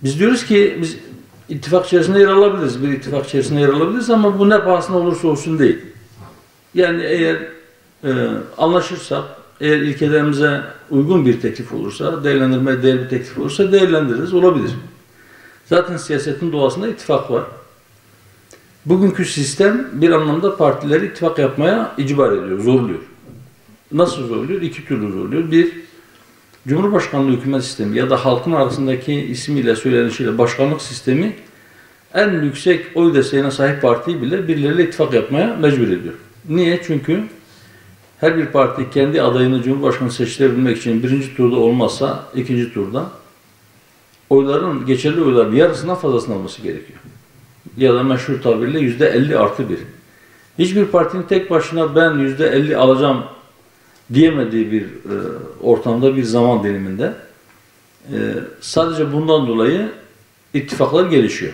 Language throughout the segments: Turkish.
Biz diyoruz ki biz ittifak içerisinde yer alabiliriz, bir ittifak içerisinde yer alabiliriz ama bu ne pahasına olursa olsun değil. Yani eğer anlaşırsak, eğer ilkelerimize uygun bir teklif olursa, değerlendirmeye değer bir teklif olursa değerlendiririz, olabilir. Zaten siyasetin doğasında ittifak var. Bugünkü sistem bir anlamda partileri ittifak yapmaya icbar ediyor, zorluyor. Nasıl zorluyor? İki türlü zorluyor. Bir, Cumhurbaşkanlığı hükümet sistemi ya da halkın arasındaki ismiyle, söylenişiyle başkanlık sistemi en yüksek oy desteğine sahip partiyi bile birileriyle ittifak yapmaya mecbur ediyor. Niye? Çünkü her bir parti kendi adayını Cumhurbaşkanı seçilebilmek için birinci turda olmazsa ikinci turda oyların, geçerli oyların yarısından fazlasını alması gerekiyor. Ya da meşhur tabirle %50+1. Hiçbir partinin tek başına ben %50 alacağım diyemediği bir ortamda, bir zaman diliminde sadece bundan dolayı ittifaklar gelişiyor.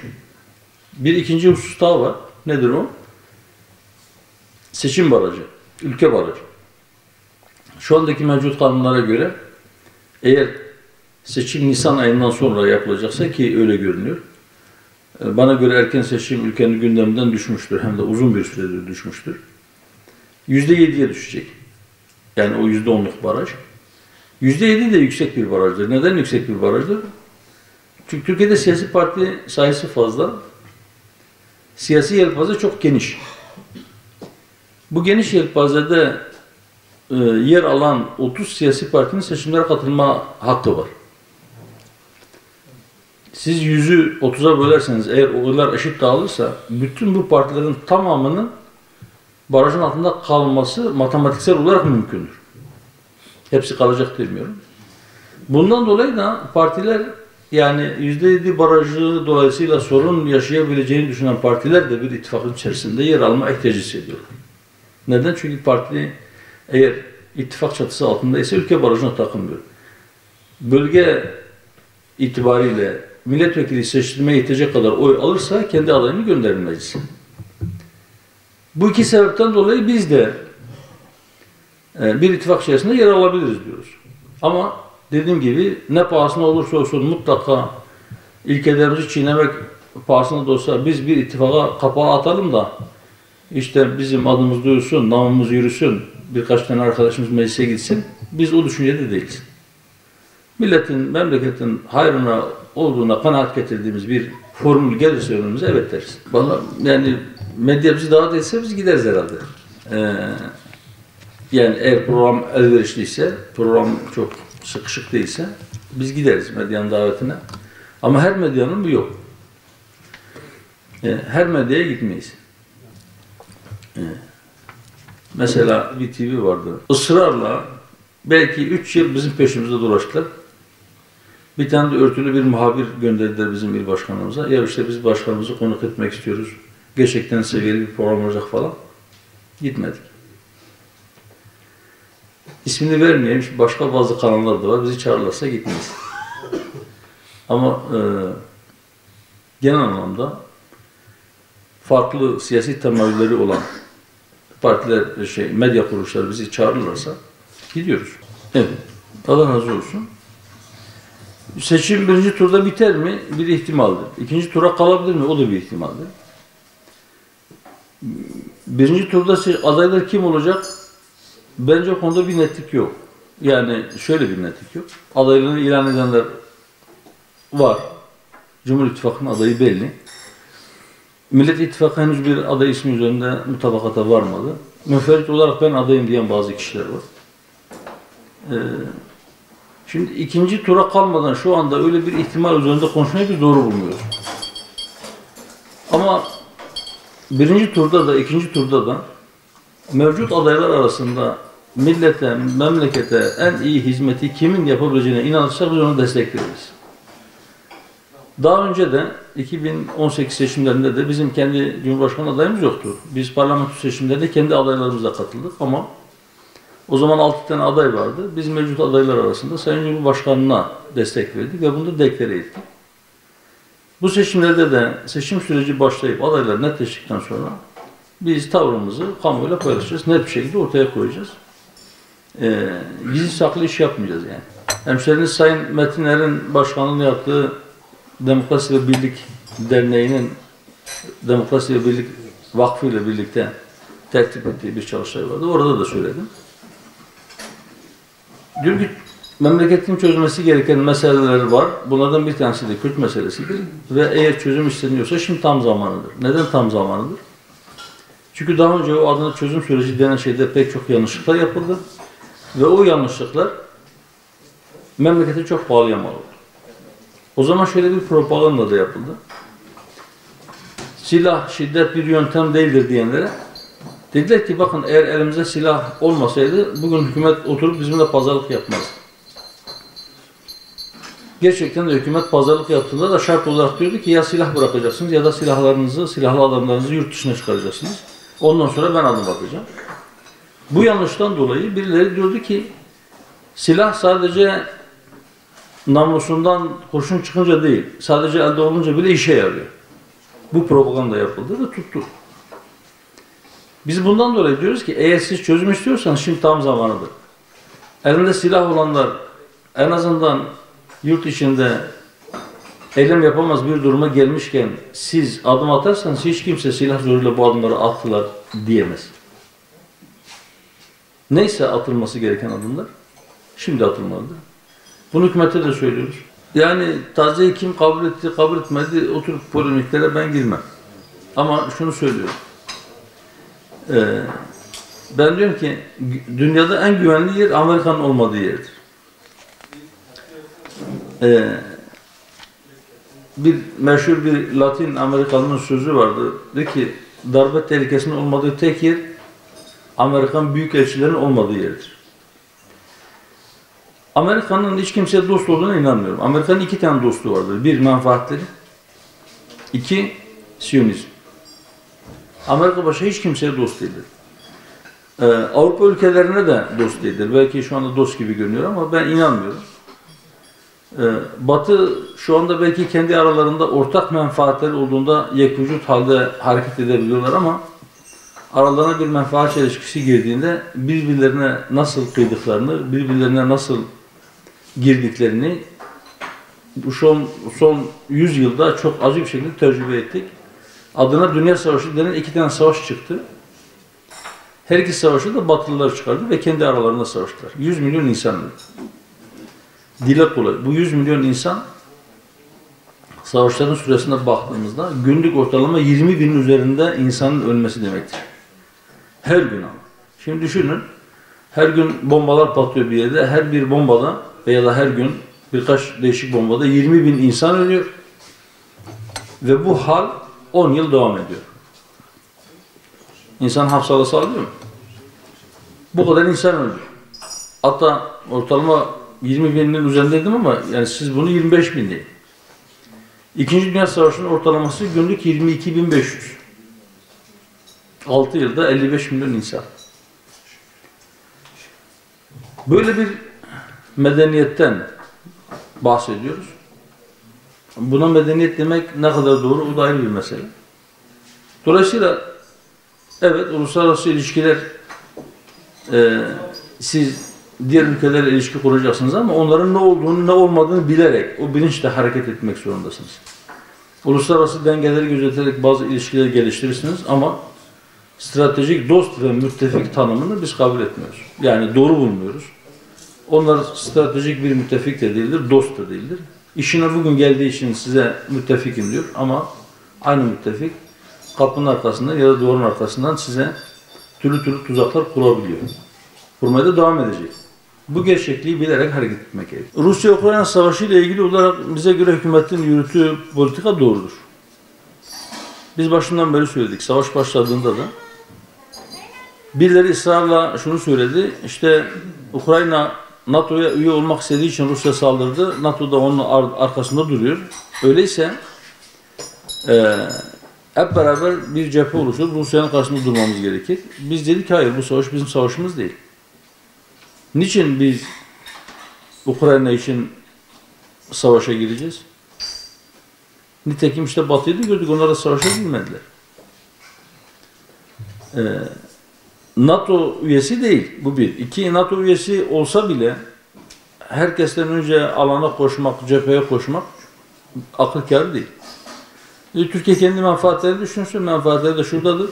Bir ikinci husus daha var. Nedir o? Seçim barajı, ülke barajı. Şu andaki mevcut kanunlara göre eğer seçim Nisan ayından sonra yapılacaksa ki öyle görünüyor. Bana göre erken seçim ülkenin gündeminden düşmüştür. Hem de uzun bir süredir düşmüştür. %7'ye düşecek. Yani o %10'luk baraj. %7 de yüksek bir barajdır. Neden yüksek bir barajdır? Çünkü Türkiye'de siyasi parti sayısı fazla. Siyasi yelpaze çok geniş. Bu geniş yelpazede yer alan 30 siyasi partinin seçimlere katılma hakkı var. Siz 100'ü 30'a bölerseniz, eğer oylar eşit dağılırsa, bütün bu partilerin tamamının barajın altında kalması matematiksel olarak mümkündür. Hepsi kalacak demiyorum. Bundan dolayı da partiler, yani %7 barajı dolayısıyla sorun yaşayabileceğini düşünen partiler de bir ittifakın içerisinde yer alma ihtiyacı hissediyorlar. Neden? Çünkü parti eğer ittifak çatısı altındaysa ülke barajına takılmıyor. Bölge itibariyle milletvekili seçilmeye yetecek kadar oy alırsa kendi adayını gönderir meclise. Bu iki sebepten dolayı biz de bir ittifak içerisinde yer alabiliriz diyoruz. Ama dediğim gibi ne pahasına olursa olsun mutlaka ilkelerimizi çiğnemek pahasına da olsa biz bir ittifaka kapağı atalım da işte bizim adımız duyulsun, namımız yürüsün, birkaç tane arkadaşımız meclise gitsin. Biz o düşüncede değiliz. Milletin, memleketin hayrına olduğuna kanaat getirdiğimiz bir formül gelirse önümüze evet deriz. Vallahi yani medya bizi davet etse biz gideriz herhalde. Yani eğer program elverişliyse, program çok sıkışık değilse biz gideriz medyanın davetine. Ama her medyanın bu yok. Her medyaya gitmeyiz. Mesela bir TV vardı. Israrla belki 3 yıl bizim peşimizde dolaştılar. Bir tane de örtülü bir muhabir gönderdiler bizim il başkanımıza. Ya işte biz başkanımızı konuk etmek istiyoruz. Gerçekten seviyeli bir program olacak falan. Gitmedik. İsmini vermeyeyim. Başka bazı kanallar da var. Bizi çağırırlarsa gitmeyiz. Ama genel anlamda farklı siyasi temayülleri olan partiler, medya kuruluşları bizi çağırırlarsa gidiyoruz. Evet. Allah razı olsun. Seçim birinci turda biter mi? Bir ihtimaldir. İkinci tura kalabilir mi? O da bir ihtimaldir. Birinci turda adaylar kim olacak? Bence o konuda bir netlik yok. Yani şöyle bir netlik yok. Adaylarını ilan edenler var. Cumhur İttifakı'nın adayı belli. Millet İttifakı henüz bir aday ismi üzerinde mutabakata varmadı. Müferrit olarak ben adayım diyen bazı kişiler var. Şimdi ikinci tura kalmadan şu anda öyle bir ihtimal üzerinde konuşmayı biz doğru bulmuyoruz. Ama birinci turda da ikinci turda da mevcut adaylar arasında millete, memlekete en iyi hizmeti kimin yapabileceğine inanırsak biz onu destekleriz. Daha önce de 2018 seçimlerinde de bizim kendi Cumhurbaşkanı adayımız yoktu. Biz parlamento seçimlerinde kendi adaylarımızla katıldık ama o zaman 6 tane aday vardı. Biz mevcut adaylar arasında Sayın Cumhurbaşkanı'na destek verdik ve bunu da deklare ettik. Bu seçimlerde de seçim süreci başlayıp adaylar netleştikten sonra biz tavrımızı kamuoyuyla paylaşacağız. Net bir şekilde ortaya koyacağız. Gizli saklı iş yapmayacağız yani. Hemşeriniz Sayın Metin Er'in başkanlığını yaptığı Demokrasi ve Birlik Derneği'nin Demokrasi ve Birlik Vakfı ile birlikte tertip ettiği bir çalıştay vardı. Orada da söyledim. Diyor ki memleketin çözülmesi gereken meseleler var. Bunlardan bir tanesi de Kürt meselesidir. Ve eğer çözüm isteniyorsa şimdi tam zamanıdır. Neden tam zamanıdır? Çünkü daha önce o adına çözüm süreci denen şeyde pek çok yanlışlıklar yapıldı. Ve o yanlışlıklar memlekete çok pahalıya mal oldu. O zaman şöyle bir propaganda da yapıldı. Silah, şiddet bir yöntem değildir diyenlere dediler ki bakın eğer elimizde silah olmasaydı bugün hükümet oturup bizimle pazarlık yapmaz. Gerçekten de hükümet pazarlık yaptığında da şart olarak diyordu ki ya silah bırakacaksınız ya da silahlı adamlarınızı yurt dışına çıkaracaksınız. Ondan sonra ben adım bakacağım. Bu yanlıştan dolayı birileri diyordu ki silah sadece namusundan kurşun çıkınca değil, sadece elde olunca bile işe yarıyor. Bu propaganda yapıldı ve tuttu. Biz bundan dolayı diyoruz ki eğer siz çözüm istiyorsanız şimdi tam zamanıdır. Elinde silah olanlar en azından yurt içinde eylem yapamaz bir duruma gelmişken siz adım atarsanız hiç kimse silah zoruyla bu adımları attılar diyemez. Neyse atılması gereken adımlar şimdi atılmalıdır. Bunu hükümete de söylüyoruz. Yani tazeyi kim kabul etti, kabul etmedi oturup polemiklere ben girmem. Ama şunu söylüyorum. Ben diyorum ki dünyada en güvenli yer Amerika'nın olmadığı yerdir. Bir meşhur bir Latin Amerikanının sözü vardı. Diyor ki darbe tehlikesinin olmadığı tek yer Amerikan büyükelçilerinin olmadığı yerdir. Amerika'nın hiç kimseye dost olduğuna inanmıyorum. Amerika'nın iki tane dostu vardır. Bir, menfaatleri. İki, Siyonizm. Amerika başka hiç kimseye dost değildir. Avrupa ülkelerine de dost değildir. Belki şu anda dost gibi görünüyor ama ben inanmıyorum. Batı şu anda belki kendi aralarında ortak menfaatleri olduğunda yekvücut halde hareket edebiliyorlar ama aralarına bir menfaat çelişkisi girdiğinde birbirlerine nasıl kıydıklarını, birbirlerine nasıl girdiklerini bu son 100 yılda çok acı bir şekilde tecrübe ettik. Adına Dünya Savaşı denen iki tane savaş çıktı. Her iki savaşı da Batılılar çıkardı ve kendi aralarında savaştılar. 100 milyon insan öldü. Dile kolay. Bu 100 milyon insan savaşların süresine baktığımızda günlük ortalama 20 binin üzerinde insanın ölmesi demektir. Her gün ama. Şimdi düşünün, her gün bombalar patlıyor bir yerde, her bir bombada veya da her gün birkaç değişik bombada 20 bin insan ölüyor ve bu hal 10 yıl devam ediyor. İnsan hafsalası alıyor mu? Bu kadar insan öldü. Hatta ortalama 20 binin üzerindeydim ama yani siz bunu 25 bin deyin. İkinci Dünya Savaşı'nın ortalaması günlük 22.500. 6 yılda 55 milyon insan. Böyle bir medeniyetten bahsediyoruz. Buna medeniyet demek ne kadar doğru o da ayrı bir mesele. Dolayısıyla evet uluslararası ilişkiler siz diğer ülkelerle ilişki kuracaksınız ama onların ne olduğunu ne olmadığını bilerek o bilinçle hareket etmek zorundasınız. Uluslararası dengeleri gözeterek bazı ilişkiler geliştirirsiniz ama stratejik dost ve müttefik tanımını biz kabul etmiyoruz. Yani doğru bulmuyoruz. Onlar stratejik bir müttefik de değildir, dost da değildir. İşine bugün geldiği için size müttefikim diyor ama aynı müttefik kapının arkasından ya da duvarın arkasından size türlü tuzaklar kurabiliyor. Kurmaya da devam edecek. Bu gerçekliği bilerek hareket etmek gerekiyor. Rusya-Ukrayna Savaşı ile ilgili olarak bize göre hükümetin yürüttüğü politika doğrudur. Biz başından beri söyledik. Savaş başladığında da birileri ısrarla şunu söyledi. İşte Ukrayna NATO'ya üye olmak istediği için Rusya saldırdı. NATO da onun arkasında duruyor. Öyleyse hep beraber bir cephe oluşturup Rusya'nın karşısında durmamız gerekir. Biz dedik hayır bu savaş bizim savaşımız değil. Niçin biz Ukrayna için savaşa gireceğiz? Nitekim işte Batı'yı da gördük, onlar da savaşa girmediler. NATO üyesi değil, bu bir. İki, NATO üyesi olsa bile herkesten önce alana koşmak, cepheye koşmak akıl kârı değil. Türkiye kendi menfaatleri düşünsün, menfaatleri de şuradadır.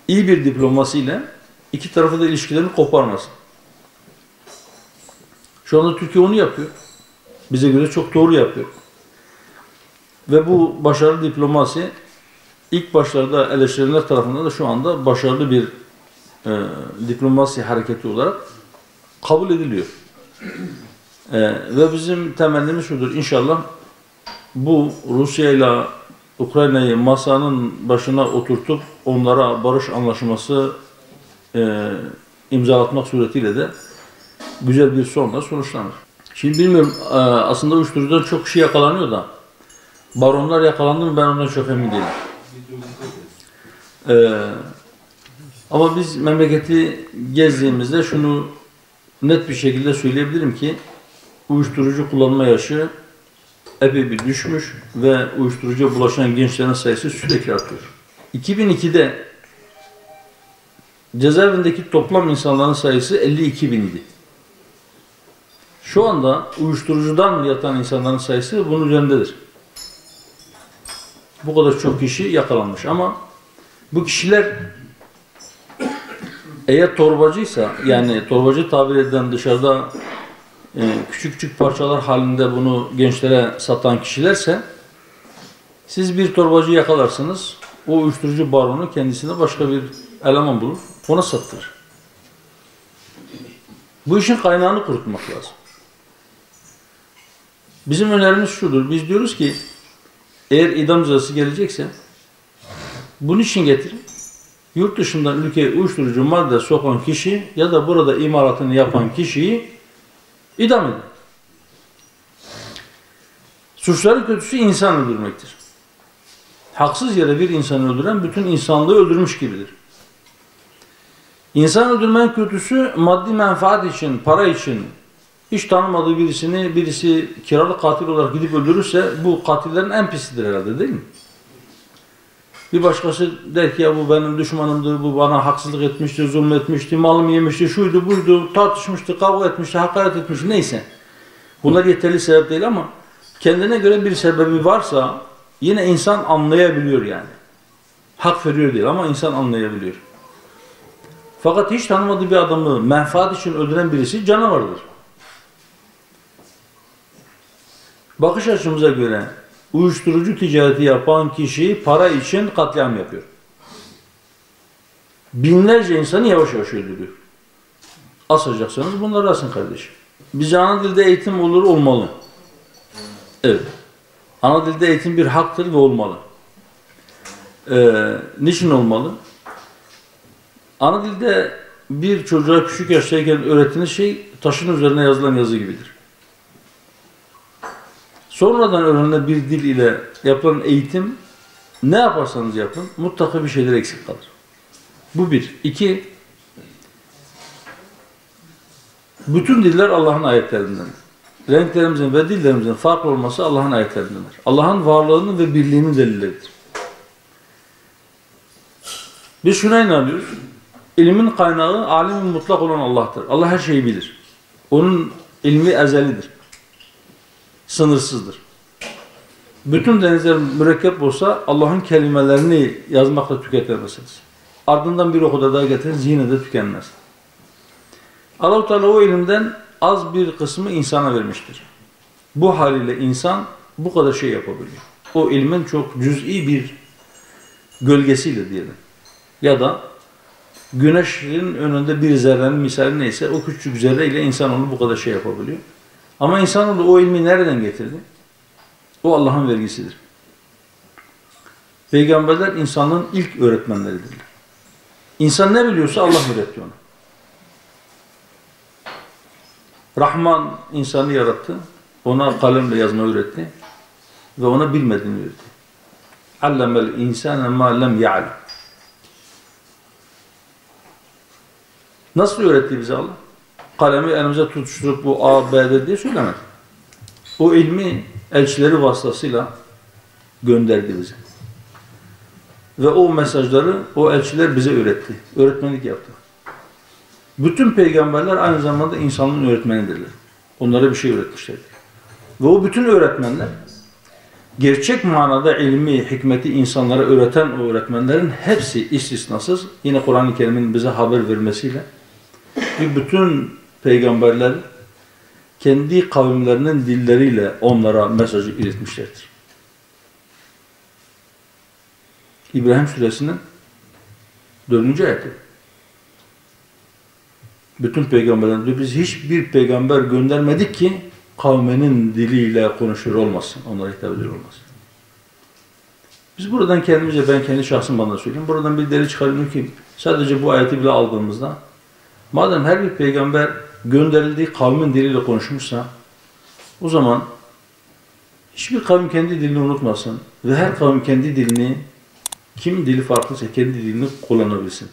İyi bir diplomasiyle iki tarafı da ilişkilerini koparmasın. Şu anda Türkiye onu yapıyor. Bize göre çok doğru yapıyor. Ve bu başarılı diplomasi ilk başlarda eleştirilenler tarafından da şu anda başarılı bir diplomasi hareketi olarak kabul ediliyor. Ve bizim temennimiz şudur. İnşallah bu Rusya ile Ukrayna'yı masanın başına oturtup onlara barış anlaşması imzalatmak suretiyle de güzel bir sonla sonuçlanır. Şimdi bilmiyorum, aslında uyuşturucudan çok kişi yakalanıyor da baronlar yakalandı mı ben ondan çok emin değilim. Ama biz memleketi gezdiğimizde şunu net bir şekilde söyleyebilirim ki uyuşturucu kullanma yaşı epey bir düşmüş ve uyuşturucuya bulaşan gençlerin sayısı sürekli artıyor. 2002'de cezaevindeki toplam insanların sayısı 52 bindi. Şu anda uyuşturucudan yatan insanların sayısı bunun üzerindedir. Bu kadar çok kişi yakalanmış ama bu kişiler eğer torbacıysa, yani torbacı tabir edilen dışarıda küçük küçük parçalar halinde bunu gençlere satan kişilerse siz bir torbacı yakalarsınız, o uyuşturucu baronu kendisine başka bir eleman bulur, ona sattırır. Bu işin kaynağını kurutmak lazım. Bizim önerimiz şudur, biz diyoruz ki eğer idam cezası gelecekse bunun için getirin. Yurt dışından ülkeye uyuşturucu madde sokan kişi ya da burada imalatını yapan kişiyi idam edin. Suçların kötüsü insan öldürmektir. Haksız yere bir insanı öldüren bütün insanlığı öldürmüş gibidir. İnsan öldürmenin kötüsü maddi menfaat için, para için hiç tanımadığı birisi kiralık katil olarak gidip öldürürse bu katillerin en pisidir herhalde, değil mi? Bir başkası der ki ya bu benim düşmanımdı, bu bana haksızlık etmişti, zulmetmişti, malımı yemişti, şuydu buydu, tartışmıştı, kavga etmişti, hakaret etmişti, neyse. Bunlar yeterli sebep değil ama kendine göre bir sebebi varsa yine insan anlayabiliyor yani. Hak veriyor değil ama insan anlayabiliyor. Fakat hiç tanımadığı bir adamı menfaat için öldüren birisi canavardır. Bakış açımıza göre uyuşturucu ticareti yapan kişi para için katliam yapıyor. Binlerce insanı yavaş yavaş öldürüyor. Asacaksanız bunları asın kardeşim. Bize ana dilde eğitim olur, olmalı. Evet. Ana dilde eğitim bir haktır ve olmalı. Niçin olmalı? Ana dilde bir çocuğa küçük yaştayken öğrettiğiniz şey taşın üzerine yazılan yazı gibidir. Sonradan öğrenilen bir dil ile yapılan eğitim ne yaparsanız yapın mutlaka bir şeyler eksik kalır. Bu bir. İki, bütün diller Allah'ın ayetlerinden. Renklerimizin ve dillerimizin farklı olması Allah'ın ayetlerindendir. Allah'ın varlığının ve birliğinin delilleridir. Biz şuna inanıyoruz. İlmin kaynağı alimin mutlak olan Allah'tır. Allah her şeyi bilir. Onun ilmi ezelidir. Sınırsızdır. Bütün denizler mürekkep olsa Allah'ın kelimelerini yazmakla tüketemezsiniz. Ardından bir o kadar daha getiririz yine de tükenmez. Allah-u Teala o ilimden az bir kısmı insana vermiştir. Bu haliyle insan bu kadar şey yapabiliyor. O ilmin çok cüz'i bir gölgesiyle diyelim. Ya da güneşin önünde bir zerrenin misali neyse o küçük zerre ile insanoğlu bu kadar şey yapabiliyor. Ama insanoğlu o ilmi nereden getirdi? O Allah'ın vergisidir. Peygamberler insanlığın ilk öğretmenleridir. İnsan ne biliyorsa Allah öğretti ona. Rahman insanı yarattı. Ona kalemle yazmayı öğretti. Ve ona bilmediğini öğretti. Allemel insane ma lem ya'lem. Nasıl öğretti bize Allah? Kalemi elimize tutuşturup bu A, B'de diye söylemedi. O ilmi elçileri vasıtasıyla gönderdi bize. Ve o mesajları o elçiler bize öğretti. Öğretmenlik yaptı. Bütün peygamberler aynı zamanda insanlığın öğretmenidirler. Onlara bir şey öğretmişlerdir. Ve o bütün öğretmenler gerçek manada ilmi, hikmeti insanlara öğreten o öğretmenlerin hepsi istisnasız yine Kur'an-ı Kerim'in bize haber vermesiyle bütün peygamberler kendi kavimlerinin dilleriyle onlara mesajı iletmişlerdir. İbrahim Suresinin 4. ayeti. Bütün peygamberler diyor, biz hiçbir peygamber göndermedik ki kavminin diliyle konuşur olmasın, onlara hitap ediyor olmasın. Biz buradan kendimize, ben kendi şahsım bana söyleyeyim, buradan bir deri çıkarıyorum ki sadece bu ayeti bile aldığımızda madem her bir peygamber gönderildiği kavmin diliyle konuşmuşsa o zaman hiçbir kavim kendi dilini unutmasın ve her kavim kendi dilini, kim dili farklıysa kendi dilini kullanabilsin.